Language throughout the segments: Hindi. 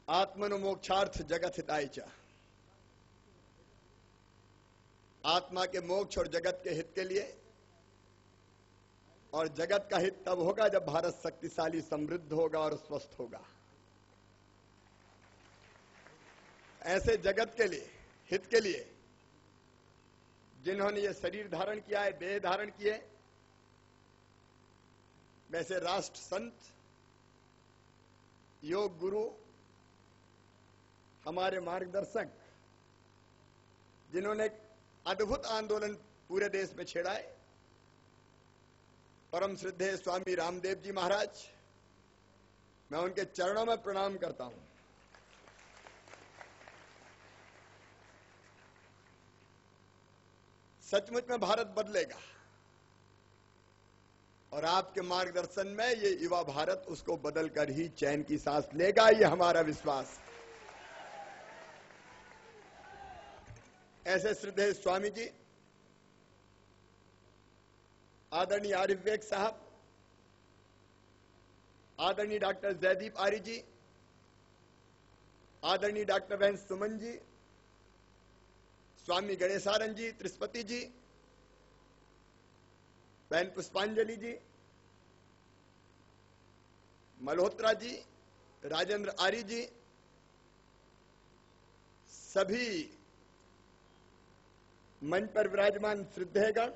आत्मनो मोक्षार्थ जगत हिताय च। आत्मा के मोक्ष और जगत के हित के लिए, और जगत का हित तब होगा जब भारत शक्तिशाली समृद्ध होगा और स्वस्थ होगा। ऐसे जगत के लिए, हित के लिए जिन्होंने ये शरीर धारण किया है, देह धारण किए, वैसे राष्ट्र संत, योग गुरु, हमारे मार्गदर्शक, जिन्होंने एक अद्भुत आंदोलन पूरे देश में छेड़ा है, परम श्रद्धेय स्वामी रामदेव जी महाराज, मैं उनके चरणों में प्रणाम करता हूं। सचमुच में भारत बदलेगा और आपके मार्गदर्शन में ये युवा भारत उसको बदलकर ही चैन की सांस लेगा, ये हमारा विश्वास। ऐसे श्रद्धेय स्वामी जी, आदरणीय आरिफ बेग साहब, आदरणीय डॉक्टर जयदीप आर्य जी, आदरणीय डॉक्टर बहन सुमन जी, स्वामी गणेशानंद जी त्रिस्पति जी, बहन पुष्पांजलि जी, मल्होत्रा जी, राजेंद्र आर्य जी, सभी मंच पर विराजमान श्रद्धेयगण,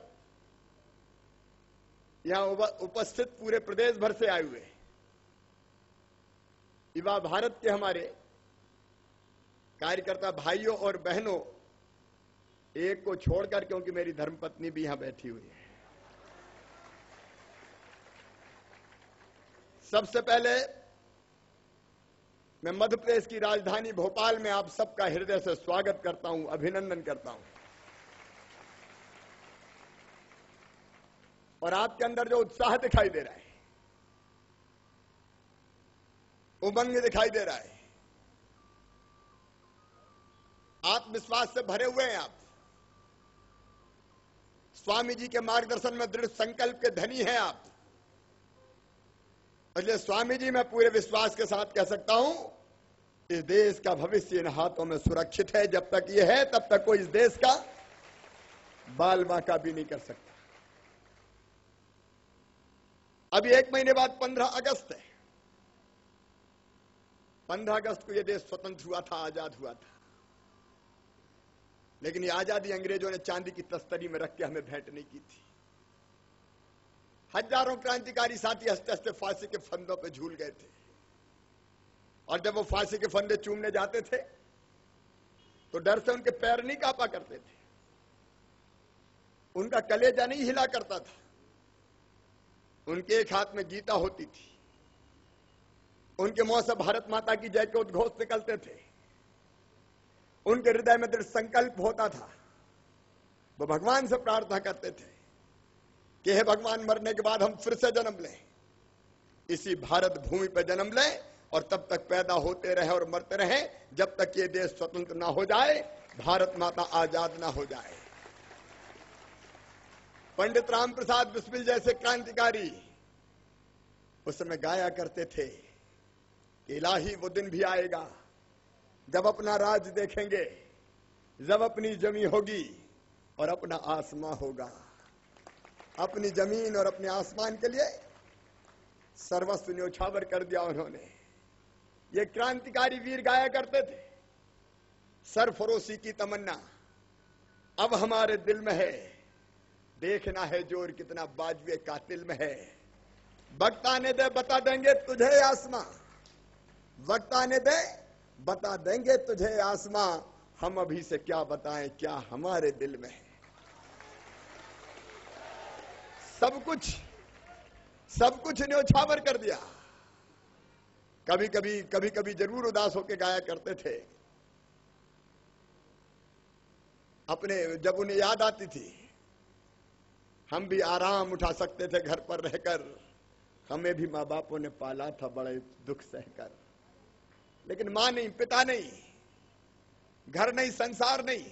यहां उपस्थित पूरे प्रदेश भर से आए हुए युवा भारत के हमारे कार्यकर्ता भाइयों और बहनों, एक को छोड़कर, क्योंकि मेरी धर्मपत्नी भी यहां बैठी हुई है। सबसे पहले मैं मध्य प्रदेश की राजधानी भोपाल में आप सबका हृदय से स्वागत करता हूं, अभिनंदन करता हूं। और आपके अंदर जो उत्साह दिखाई दे रहा है, उमंग दिखाई दे रहा है, आत्मविश्वास से भरे हुए हैं आप। स्वामी जी के मार्गदर्शन में दृढ़ संकल्प के धनी हैं आप। इसलिए स्वामी जी, मैं पूरे विश्वास के साथ कह सकता हूं, इस देश का भविष्य इन हाथों में सुरक्षित है। जब तक ये है तब तक कोई इस देश का बाल बांका भी नहीं कर सकता। अभी 1 महीने बाद 15 अगस्त है। 15 अगस्त को यह देश स्वतंत्र हुआ था, आजाद हुआ था। लेकिन ये आजादी अंग्रेजों ने चांदी की तस्तरी में रख के हमें भेंट नहीं की थी। हजारों क्रांतिकारी साथी हंसते हंसते फांसी के फंदों पे झूल गए थे, और जब वो फांसी के फंदे चूमने जाते थे तो डर से उनके पैर नहीं कांपा करते थे, उनका कलेजा नहीं हिला करता था। उनके एक हाथ में गीता होती थी, उनके मुंह से भारत माता की जय के उद्घोष निकलते थे, उनके हृदय में दृढ़ संकल्प होता था। वो भगवान से प्रार्थना करते थे कि हे भगवान, मरने के बाद हम फिर से जन्म लें, इसी भारत भूमि पर जन्म लें, और तब तक पैदा होते रहे और मरते रहे जब तक ये देश स्वतंत्र ना हो जाए, भारत माता आजाद ना हो जाए। पंडित राम प्रसाद बिस्मिल जैसे क्रांतिकारी उस समय गाया करते थे कि इलाही वो दिन भी आएगा जब अपना राज देखेंगे, जब अपनी जमी होगी और अपना आसमां होगा। अपनी जमीन और अपने आसमान के लिए सर्वस्व न्योछावर कर दिया उन्होंने। ये क्रांतिकारी वीर गाया करते थे, सरफरोशी की तमन्ना अब हमारे दिल में है, देखना है जोर कितना बाजुए कातिल में है। वक्त आने दे बता देंगे तुझे आसमां, वक्त आने दे बता देंगे तुझे आसमां, हम अभी से क्या बताएं क्या हमारे दिल में है। सब कुछ न्योछावर कर दिया। कभी कभी जरूर उदास होकर गाया करते थे। अपने जब उन्हें याद आती थी, हम भी आराम उठा सकते थे घर पर रहकर, हमें भी माँ बापों ने पाला था बड़े दुख सहकर। लेकिन मां नहीं, पिता नहीं, घर नहीं, संसार नहीं,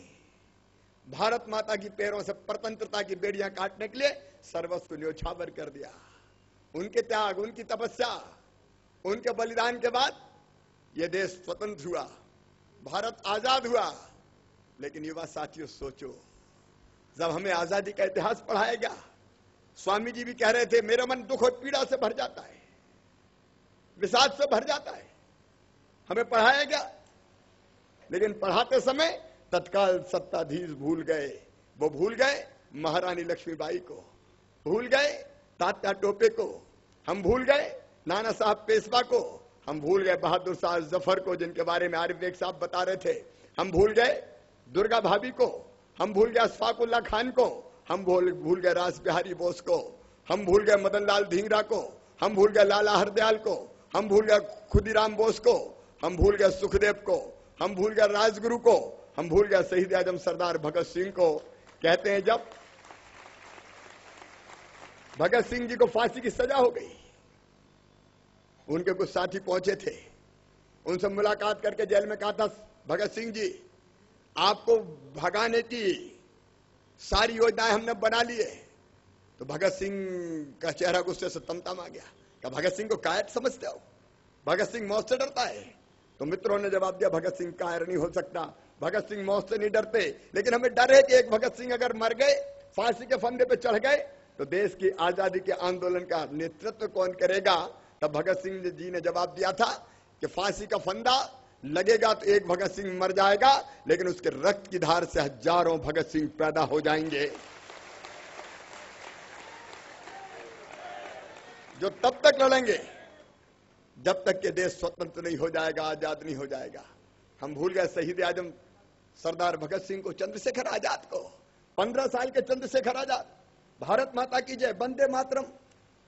भारत माता की पैरों से स्वतंत्रता की बेड़ियां काटने के लिए सर्वस्व न्योछावर कर दिया। उनके त्याग, उनकी तपस्या, उनके बलिदान के बाद ये देश स्वतंत्र हुआ, भारत आजाद हुआ, लेकिन युवा साथियों सोचो, जब हमें आजादी का इतिहास पढ़ाया गया, स्वामी जी भी कह रहे थे मेरा मन दुख और पीड़ा से भर जाता है, विषाद से भर जाता है। हमें पढ़ाया गया, लेकिन पढ़ाते समय तत्काल सत्ताधीश भूल गए। वो भूल गए महारानी लक्ष्मीबाई को, भूल गए तात्या टोपे को, हम भूल गए नाना साहब पेशवा को, हम भूल गए बहादुर शाह जफर को, जिनके बारे में आरिफ बेग साहब बता रहे थे, हम भूल गए दुर्गा भाभी को, हम भूल गए अशफाकुल्ला खान को, हम भूल गए रास बिहारी बोस को, हम भूल गए मदन लाल धिंगरा को, हम भूल गए लाला हरदयाल को, हम भूल गए खुदीराम बोस को, हम भूल गए सुखदेव को, हम भूल गए राजगुरु को, हम भूल गए शहीद आजम सरदार भगत सिंह को। कहते हैं जब भगत सिंह जी को फांसी की सजा हो गई, उनके कुछ साथी पहुंचे थे, उनसे मुलाकात करके जेल में कहा था भगत सिंह जी आपको भगाने की सारी योजनाएं हमने बना ली है। तो भगत सिंह का चेहरा गुस्से से तमतमा गया। क्या भगत सिंह को कायर समझते हो? भगत सिंह मौत से डरता है? तो मित्रों ने जवाब दिया भगत सिंह कायर नहीं हो सकता, भगत सिंह मौत से नहीं डरते, लेकिन हमें डर है कि एक भगत सिंह अगर मर गए, फांसी के फंदे पे चढ़ गए, तो देश की आजादी के आंदोलन का नेतृत्व कौन करेगा? तब भगत सिंह जी ने जवाब दिया था कि फांसी का फंदा लगेगा तो एक भगत सिंह मर जाएगा, लेकिन उसके रक्त की धार से हजारों भगत सिंह पैदा हो जाएंगे, जो तब तक लड़ेंगे जब तक कि देश स्वतंत्र नहीं हो जाएगा, आजाद नहीं हो जाएगा। हम भूल गए शहीद आजम सरदार भगत सिंह को, चंद्रशेखर आजाद को, 15 साल के चंद्रशेखर आजाद, भारत माता की जय, वंदे मातरम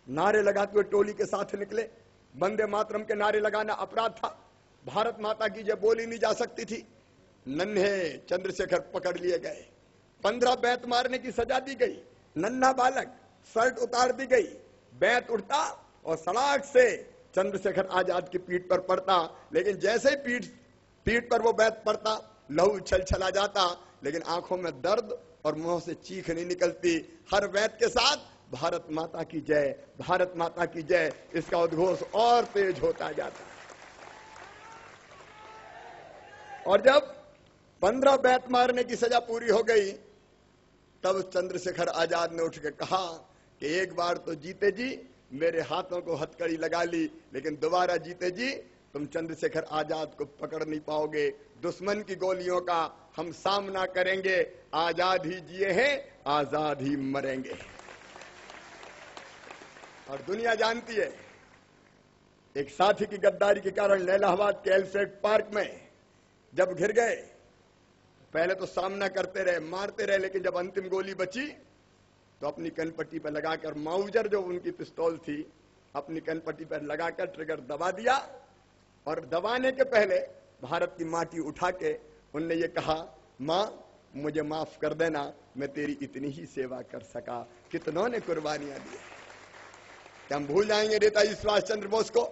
नारे लगाते हुए टोली के साथ निकले। वंदे मातरम के नारे लगाना अपराध था, भारत माता की जय बोली नहीं जा सकती थी। नन्हे चंद्रशेखर पकड़ लिए गए, 15 बैत मारने की सजा दी गई, नन्हा बालक, शर्ट उतार दी गई, बैत उठता और सड़ाक से चंद्रशेखर आजाद की पीठ पर पड़ता, लेकिन जैसे ही पीठ पर वो बैत पड़ता, लहू छलछला जाता, लेकिन आंखों में दर्द और मुंह से चीख नहीं निकलती। हर बैत के साथ भारत माता की जय, भारत माता की जय, इसका उद्घोष और तेज होता जाता। और जब 15 बैत मारने की सजा पूरी हो गई, तब चंद्रशेखर आजाद ने उठ के कहा कि एक बार तो जीते जी मेरे हाथों को हथकड़ी लगा ली, लेकिन दोबारा जीते जी तुम चंद्रशेखर आजाद को पकड़ नहीं पाओगे। दुश्मन की गोलियों का हम सामना करेंगे, आजाद ही जिए हैं, आजाद ही मरेंगे। और दुनिया जानती है, एक साथी की गद्दारी के कारण इलाहाबाद के एल्फ्रेड पार्क में जब घिर गए, पहले तो सामना करते रहे, मारते रहे, लेकिन जब अंतिम गोली बची तो अपनी कनपट्टी पर लगाकर, माउजर जो उनकी पिस्तौल थी, अपनी कनपट्टी पर लगाकर ट्रिगर दबा दिया। और दबाने के पहले भारत की माटी उठा के उनने ये कहा, मां मुझे माफ कर देना, मैं तेरी इतनी ही सेवा कर सका। कितनों ने कुर्बानियां दी। क्या हम भूल जाएंगे नेताजी सुभाष चंद्र बोस को,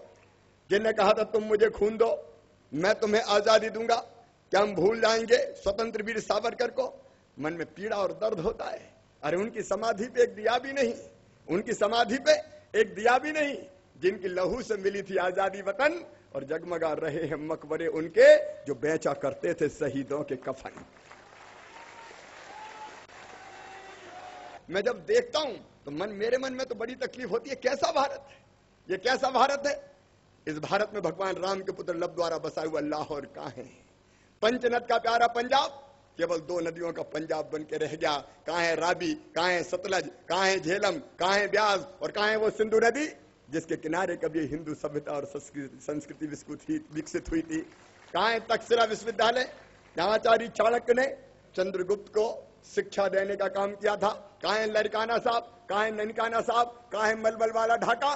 जिन्हें कहा था तुम मुझे खून दो मैं तुम्हें आजादी दूंगा? क्या हम भूल जाएंगे स्वतंत्र वीर सावरकर को? मन में पीड़ा और दर्द होता है। अरे उनकी समाधि पे एक दिया भी नहीं, उनकी समाधि पे एक दिया भी नहीं, जिनकी लहू से मिली थी आजादी वतन, और जगमगा रहे हैं मकबरे उनके जो बेचा करते थे शहीदों के कफन। मैं जब देखता हूं तो मेरे मन में तो बड़ी तकलीफ होती है। कैसा भारत है ये? कैसा भारत है? इस भारत में भगवान राम के पुत्र लब द्वारा बसा हुआ लाहौर कहां है? पंचनद का प्यारा पंजाब केवल 2 नदियों का पंजाब बन के रह गया। कहां है रावी, कहां है सतलज, कहां है झेलम, कहां है ब्यास, और कहां है वो सिंधु नदी जिसके किनारे कभी हिंदू सभ्यता और संस्कृति विकसित हुई थी? कहां है तक्षशिला विश्वविद्यालय, जहां आचार्य चाणक्य ने चंद्रगुप्त को शिक्षा देने का काम किया था? कहां है लड़काना साहब, कहां है ननकाना साहब, कहां है मलबल वाला ढाका?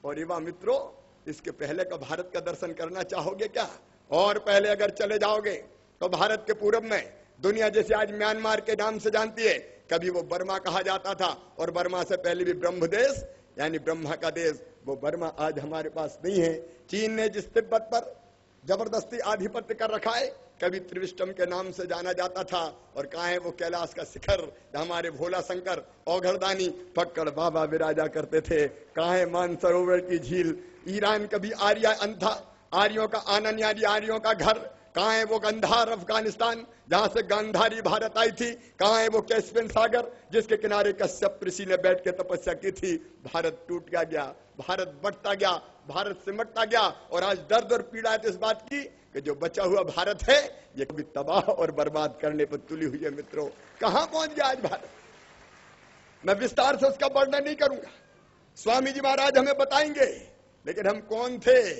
और युवा मित्रों, इसके पहले का भारत का दर्शन करना चाहोगे क्या? और पहले अगर चले जाओगे तो भारत के पूरब में दुनिया जैसे आज म्यांमार के नाम से जानती है, कभी वो बर्मा कहा जाता था, और बर्मा से पहले भी ब्रह्म देश यानी ब्रह्मा का देश, वो बर्मा आज हमारे पास नहीं है। चीन ने जिस तिब्बत पर जबरदस्ती आधिपत्य कर रखा है, कभी त्रिविष्टम के नाम से जाना जाता था। और कहां है वो कैलाश का शिखर, हमारे भोला शंकर औघड़दानी पक्कड़ बाबा विराजा करते थे? कहां है मानसरोवर की झील? ईरान कभी आर्या था, आर्यों का आनंद यानी आर्यों का घर। कहाँ है वो गंधार अफगानिस्तान जहां से गांधारी भारत आई थी? कहाँ है वो कैस्पियन सागर जिसके किनारे कश्यप ऋषि ने बैठ के तपस्या की थी? भारत टूट गया, भारत बढ़ता गया, भारत सिमटता गया, और आज दर्द और पीड़ा है इस बात की कि जो बचा हुआ भारत है ये कभी तबाह और बर्बाद करने पर तुली हुई है। मित्रों, कहां पहुंच गया आज भारत? मैं विस्तार से उसका वर्णन नहीं करूंगा, स्वामी जी महाराज हमें बताएंगे, लेकिन हम कौन थे,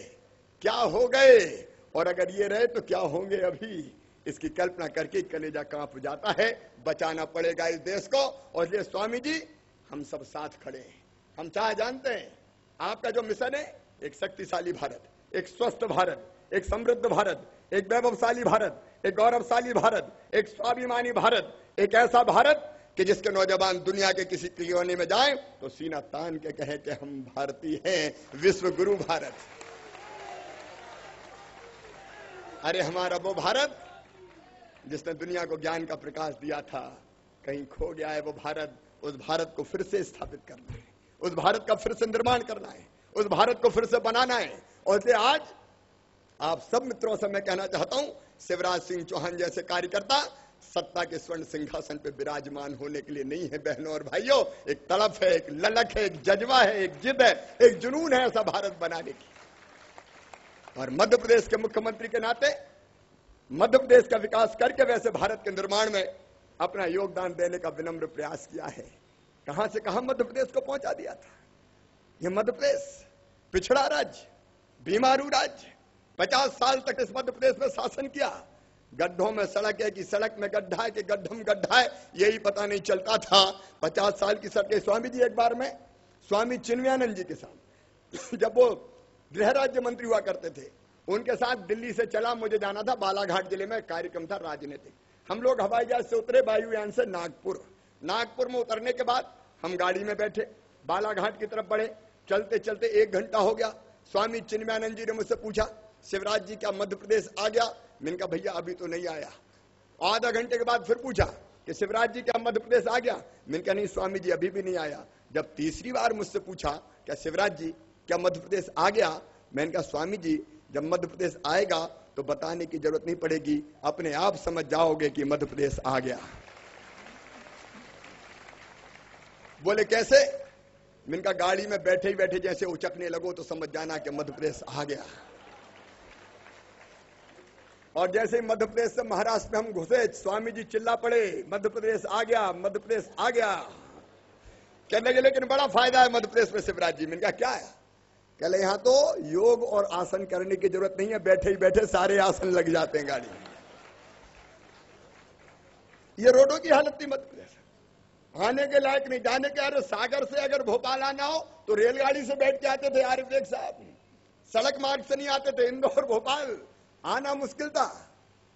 क्या हो गए, और अगर ये रहे तो क्या होंगे अभी, इसकी कल्पना करके कलेजा कांप जाता है। बचाना पड़ेगा इस देश को, और ये स्वामी जी हम सब साथ खड़े हैं। हम चाहे जानते हैं आपका जो मिशन है, एक शक्तिशाली भारत, एक स्वस्थ भारत, एक समृद्ध भारत, एक वैभवशाली भारत, एक गौरवशाली भारत, एक स्वाभिमानी भारत, एक ऐसा भारत कि जिसके नौजवान दुनिया के किसी कोने में जाएं तो सीना तान के कहें कि हम भारतीय हैं, विश्व गुरु भारत। अरे हमारा वो भारत जिसने दुनिया को ज्ञान का प्रकाश दिया था, कहीं खो गया है वो भारत। उस भारत को फिर से स्थापित करना है, उस भारत का फिर से निर्माण करना है, उस भारत को फिर से बनाना है। और इसलिए आज आप सब मित्रों से मैं कहना चाहता हूं, शिवराज सिंह चौहान जैसे कार्यकर्ता सत्ता के स्वर्ण सिंहासन पे विराजमान होने के लिए नहीं है बहनों और भाइयों। एक तड़प है, एक ललक है, एक जज्बा है, एक जिद है, एक जुनून है ऐसा भारत बनाने की। और मध्य प्रदेश के मुख्यमंत्री के नाते मध्य प्रदेश का विकास करके वैसे भारत के निर्माण में अपना योगदान देने का विनम्र प्रयास किया है। कहां से कहां मध्य प्रदेश को पहुंचा दिया था। यह मध्य प्रदेश पिछड़ा राज्य, बीमारू राज्य, 50 साल तक इस मध्य प्रदेश में शासन किया। गड्ढों में सड़क है कि सड़क में गड्ढा है कि गड्ढम गड्ढा है, यही पता नहीं चलता था। 50 साल की सड़कें। स्वामी जी एक बार में स्वामी चिन्मयानंद जी के साथ जब वो गृह राज्य मंत्री हुआ करते थे, उनके साथ दिल्ली से चला, मुझे जाना था बालाघाट जिले में, कार्यक्रम था राजनीतिक। हम लोग हवाई जहाज से उतरे, वायुयान से नागपुर में उतरने के बाद हम गाड़ी में बैठे, बालाघाट की तरफ बढ़े। चलते चलते 1 घंटा हो गया। स्वामी चिन्मयानंद जी ने मुझसे पूछा, शिवराज जी क्या मध्य प्रदेश आ गया? मैंने कहा भैया अभी तो नहीं आया। आधा घंटे के बाद फिर पूछा कि शिवराज जी क्या मध्य प्रदेश आ गया? मैंने कहा नहीं स्वामी जी अभी भी नहीं आया। जब तीसरी बार मुझसे पूछा क्या शिवराज जी क्या मध्य प्रदेश आ गया, मैंने कहा स्वामी जी जब मध्य प्रदेश आएगा तो बताने की जरूरत नहीं पड़ेगी, अपने आप समझ जाओगे कि मध्य प्रदेश आ गया। बोले कैसे? मैंने कहा गाड़ी में बैठे ही बैठे जैसे उचकने लगो तो समझ जाना कि मध्य प्रदेश आ गया। और जैसे ही मध्य प्रदेश से महाराष्ट्र में हम घुसे, स्वामी जी चिल्ला पड़े मध्य प्रदेश आ गया, मध्य प्रदेश आ गया। कहने लगे लेकिन बड़ा फायदा है मध्य प्रदेश में शिवराज जी। मैंने कहा क्या है? कहले यहाँ तो योग और आसन करने की जरूरत नहीं है, बैठे ही बैठे सारे आसन लग जाते हैं गाड़ी में। ये रोडों की हालत थी मध्य प्रदेश, आने के लायक नहीं, जाने के। अरे सागर से अगर भोपाल आना हो तो रेलगाड़ी से बैठ के आते थे आरिफ बेग साहब, सड़क मार्ग से नहीं आते थे। इंदौर भोपाल आना मुश्किल था।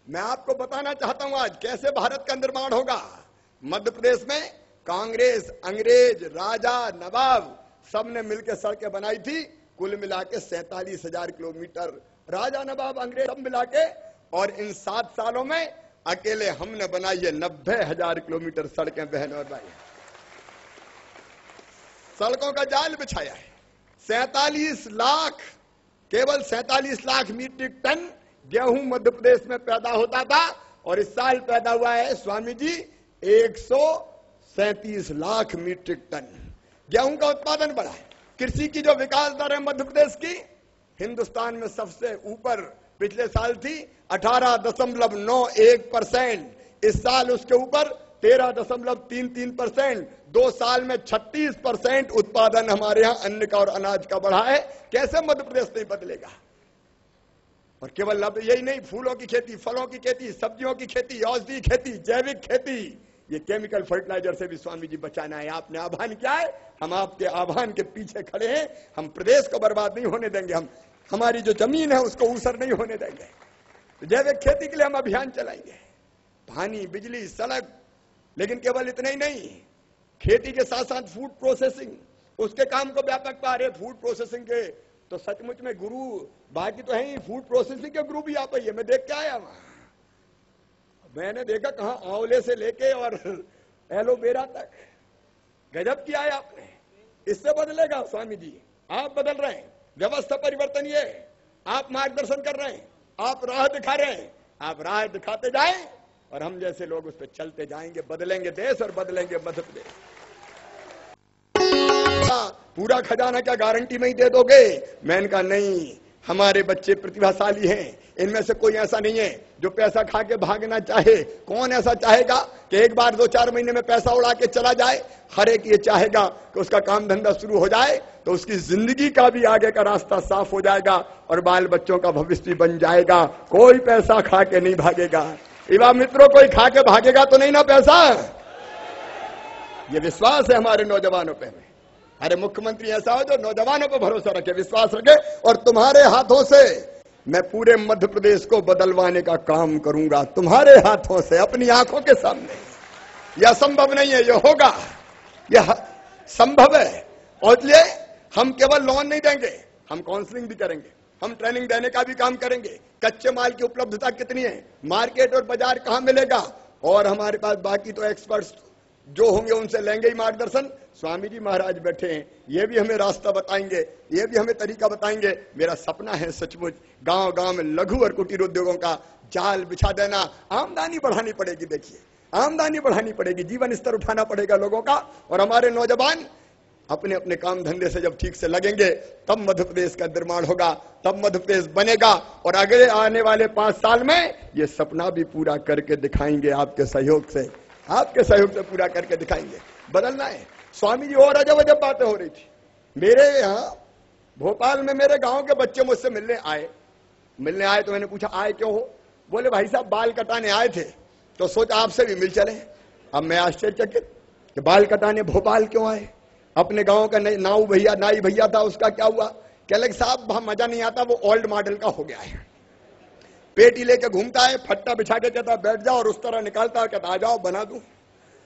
मैं आपको बताना चाहता हूं आज कैसे भारत का निर्माण होगा। मध्य प्रदेश में कांग्रेस, अंग्रेज, राजा, नवाब सबने मिलकर सड़कें बनाई थी, कुल मिला के 47,000 किलोमीटर। राजा, नवाब, अंग्रेज सब मिला के, और इन 7 सालों में अकेले हमने बनाई है 90,000 किलोमीटर सड़कें बहन और भाई। सड़कों का जाल बिछाया है। 47 लाख, केवल 47 लाख मीट्रिक टन गेहूं मध्य प्रदेश में पैदा होता था, और इस साल पैदा हुआ है स्वामी जी 137 लाख मीट्रिक टन गेहूं का उत्पादन बढ़ा है। कृषि की जो विकास दर है मध्य प्रदेश की हिंदुस्तान में सबसे ऊपर पिछले साल थी 18.91%, इस साल उसके ऊपर 13.33%। 2 साल में 36% उत्पादन हमारे यहाँ अन्न का और अनाज का बढ़ा है। कैसे मध्य प्रदेश नहीं बदलेगा? और केवल अब यही नहीं, फूलों की खेती, फलों की खेती, सब्जियों की खेती, औषधि खेती, जैविक खेती, ये केमिकल फर्टिलाइजर से भी स्वामी जी बचाना है। आपने आह्वान किया है, हम आपके आह्वान के पीछे खड़े हैं। हम प्रदेश को बर्बाद नहीं होने देंगे, हम हमारी जो जमीन है उसको ऊसर नहीं होने देंगे। तो जैविक खेती के लिए हम अभियान चलाएंगे, पानी, बिजली, सड़क। लेकिन केवल इतना ही नहीं, खेती के साथ साथ फूड प्रोसेसिंग, उसके काम को व्यापक पा रहे। फूड प्रोसेसिंग के तो सचमुच में गुरु बाकी तो है ही, फूड प्रोसेसिंग के गुरु भी आप ही है। मैं देख के आया वहां, मैंने देखा कहां आंवले से लेके और एलोवेरा तक, गजब किया है आपने। इससे बदलेगा स्वामी जी, आप बदल रहे हैं। व्यवस्था परिवर्तन ये आप मार्गदर्शन कर रहे हैं, आप राह दिखा रहे हैं, आप राह दिखाते जाएं और हम जैसे लोग उस पर चलते जाएंगे, बदलेंगे देश और बदलेंगे मध्य प्रदेश। पूरा खजाना क्या गारंटी में ही दे दोगे? मैंने कहा नहीं, हमारे बच्चे प्रतिभाशाली हैं, इनमें से कोई ऐसा नहीं है जो पैसा खा के भागना चाहे। कौन ऐसा चाहेगा कि एक बार 2-4 महीने में पैसा उड़ा के चला जाए? हर एक ये चाहेगा कि उसका काम धंधा शुरू हो जाए तो उसकी जिंदगी का भी आगे का रास्ता साफ हो जाएगा और बाल बच्चों का भविष्य भी बन जाएगा। कोई पैसा खा के नहीं भागेगा। युवा मित्रों, कोई खा के भागेगा तो नहीं ना पैसा? ये विश्वास है हमारे नौजवानों पे। अरे मुख्यमंत्री ऐसा हो जो नौजवानों पर भरोसा रखे, विश्वास रखे, और तुम्हारे हाथों से मैं पूरे मध्य प्रदेश को बदलवाने का काम करूंगा, तुम्हारे हाथों से, अपनी आंखों के सामने। यह संभव नहीं है, यह होगा, यह संभव है। और इसलिए हम केवल लोन नहीं देंगे, हम काउंसलिंग भी करेंगे, हम ट्रेनिंग देने का भी काम करेंगे। कच्चे माल की उपलब्धता कितनी है, मार्केट और बाजार कहां मिलेगा, और हमारे पास बाकी तो एक्सपर्ट्स जो होंगे उनसे लेंगे ही मार्गदर्शन। स्वामी जी महाराज बैठे हैं, ये भी हमें रास्ता बताएंगे, ये भी हमें तरीका बताएंगे। मेरा सपना है सचमुच गांव गांव में लघु और कुटीर उद्योगों का जाल बिछा देना। आमदनी बढ़ानी पड़ेगी, देखिए आमदनी बढ़ानी पड़ेगी, जीवन स्तर उठाना पड़ेगा लोगों का, और हमारे नौजवान अपने अपने काम धंधे से जब ठीक से लगेंगे तब मध्य प्रदेश का निर्माण होगा, तब मध्य प्रदेश बनेगा। और अगले आने वाले 5 साल में ये सपना भी पूरा करके दिखाएंगे, आपके सहयोग से, आपके सहयोग से पूरा करके दिखाएंगे। बदलना है। स्वामी जी और अजब अजब बातें हो रही थी। मेरे यहाँ भोपाल में मेरे गांव के बच्चे मुझसे मिलने आए तो मैंने पूछा आए क्यों हो? बोले भाई साहब बाल कटाने आए थे तो सोचा आपसे भी मिल चले। अब मैं आश्चर्यचकित कि बाल कटाने भोपाल क्यों आए? अपने गांव का नाई भैया था, उसका क्या हुआ? कह लगे साहब वहां मजा नहीं आता, वो ओल्ड मॉडल का हो गया है। पेटी लेके घूमता है, फट्टा बिछा के कहता बैठ जाओ, और उस तरह निकालता है, कहता आ जाओ बना दूं।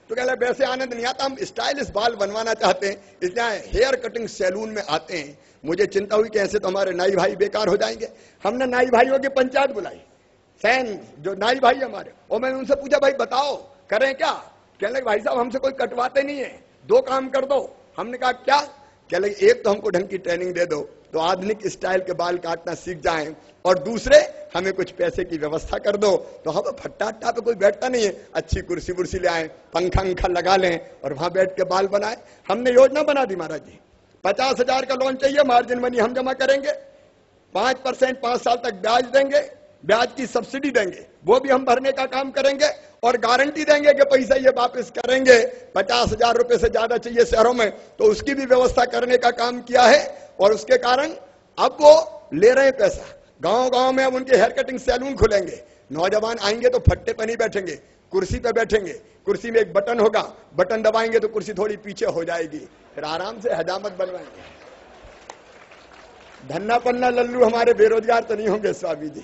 तो कह लगे वैसे आनंद नहीं आता, हम स्टाइलिश बाल बनवाना चाहते हैं, इसलिए हेयर कटिंग सैलून में आते हैं। मुझे चिंता हुई कि ऐसे तो हमारे नाई भाई बेकार हो जाएंगे। हमने नाई भाइयों की पंचायत बुलाई, सैन जो नाई भाई हमारे, और मैंने उनसे पूछा भाई बताओ करें क्या? कहने लगे भाई साहब हमसे कोई कटवाते नहीं है, 2 काम कर दो। हमने कहा क्या? कह लगे एक तो हमको ढंग की ट्रेनिंग दे दो तो आधुनिक स्टाइल के बाल काटना सीख जाएं, और दूसरे हमें कुछ पैसे की व्यवस्था कर दो तो हम फट्टा अट्टा पे कोई बैठता नहीं है, अच्छी कुर्सी वुर्सी ले आए, पंखा लगा लें और वहां बैठ के बाल बनाए। हमने योजना बना दी महाराज जी, 50,000 का लोन चाहिए, मार्जिन मनी हम जमा करेंगे, 5% 5 साल तक ब्याज देंगे, ब्याज की सब्सिडी देंगे, वो भी हम भरने का काम करेंगे, और गारंटी देंगे कि पैसा ये वापस करेंगे। 50,000 रुपए से ज्यादा चाहिए शहरों में तो उसकी भी व्यवस्था करने का काम किया है, और उसके कारण अब वो ले रहे हैं पैसा। गांव गांव में अब उनके हेयर कटिंग सैलून खुलेंगे, नौजवान आएंगे तो फट्टे पर नहीं बैठेंगे, कुर्सी पे बैठेंगे, कुर्सी में एक बटन होगा, बटन दबाएंगे तो कुर्सी थोड़ी पीछे हो जाएगी, फिर आराम से हजामत बनवाएंगे। धन्ना पन्ना लल्लू हमारे बेरोजगार तो नहीं होंगे स्वामी जी।